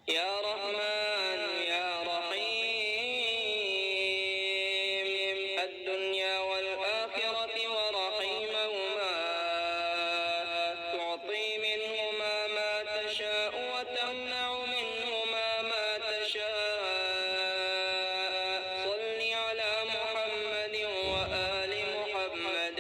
يا رحمن يا رحيم الدنيا والآخرة ورحيمهما تعطي منهما ما تشاء وتمنع منهما ما تشاء صل على محمد وآل محمد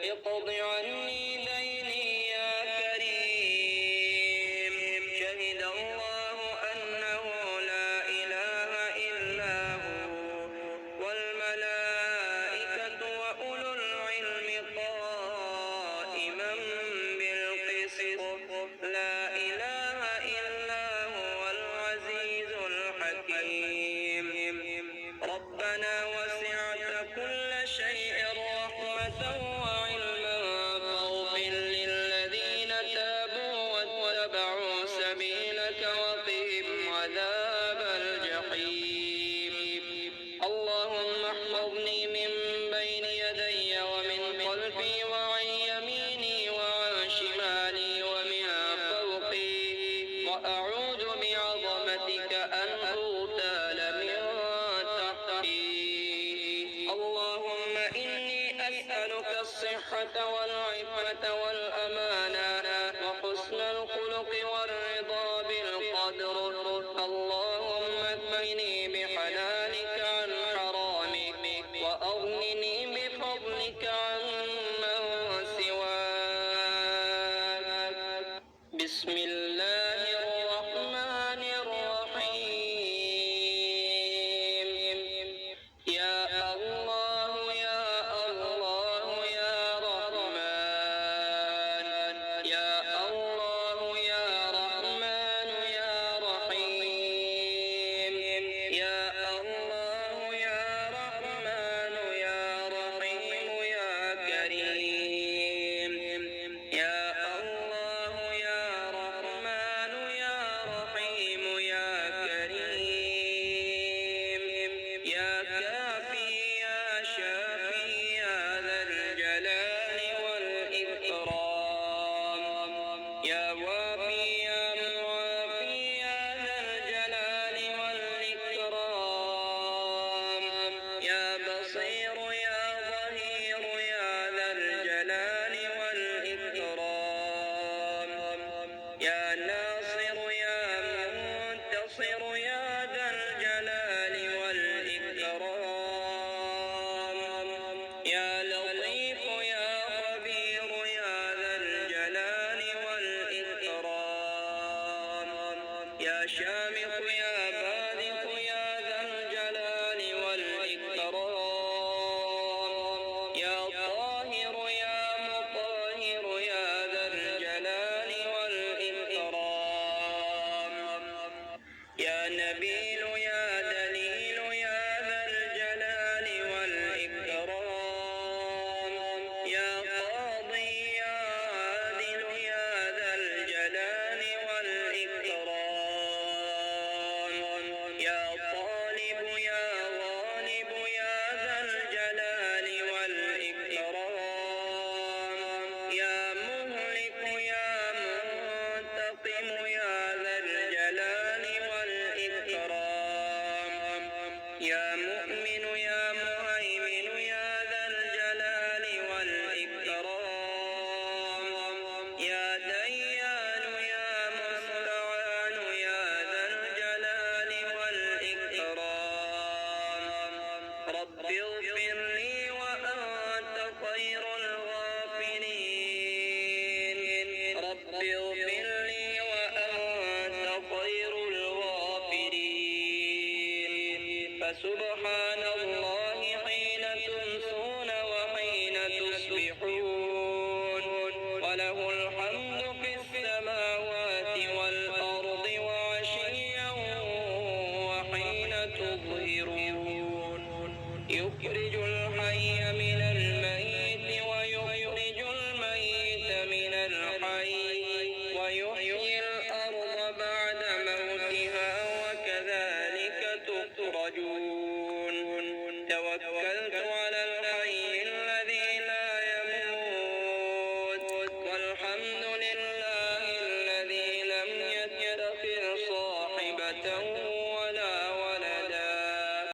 اقض عني ديني يا كريم شهد الله أنه لا إله إلا هو والملائكة وأولو العلم قائما بالقسط لا إله إلا هو العزيز الحكيم ربنا وسعت كل شيء رحمة وعلما فاغفر للذين تابوا واتبعوا سبيلك وقهم عذاب الجحيم اللهم احفظني من بين يدي ومن خلفي وعن يميني وعن شمالي ومن فوقي وأعوذ بعظمتك أن أغتال من تحتي اللهم إني أسألك الصحة والعفة والأمانة وحسن الخلق والرضا بالقدر اللهم اكفني بحلالك عن حرامك وأغنني بفضلك عن من سواك بسم الله الرحمن الرحيم يا الله يا الله يا رحمن يا الله يا رحمن يا رحيم يا الله يا رحمن يا رحيم يا كريم يا الله يا رحمن يا رحيم يا كريم يا كافي يا شافي يا ذا الجلال والإكرام يا وافي يا معافي يا ذا الجلال والإكرام يا بصير يا ظهير يا ذا الجلال والإكرام يا ناصر يا منتصر يا ذا الجلال والإكرام يا لطيف يا خبير يا ذا الجلال والإكرام يا شامخ يا بارك يا ذا الجلال والإكرام يا طاهر يا مطهر يا ذا الجلال والإكرام يا نبيل يا دليل يا ذا الجلال والإكرام يا قاضي يا عادل يا ذا الجلال والإكرام يا طالب يا غالب يا ذا الجلال والإكرام يا مهلك يا منتقم يا ذا الجلال والإكرام يا مؤمن يا مهيمن يا ذا الجلال والإكرام يا ديان يا مستعان يا ذا الجلال والإكرام رب اغفر لي وأنت خير الغافرين رب اغفر لي وأنت خير الغافرين فسبحان الله حين تمسون وحين تصبحون وله الحمد في السماوات والأرض وعشيا وحين تظهرون يخرج الحي من الميت ويخرج الميت من الحي ويحيي الأرض بعد موتها وكذلك تخرجون توكلت على الحي الذي لا يموت والحمد لله الذي لم يتخذ صاحبة رحمة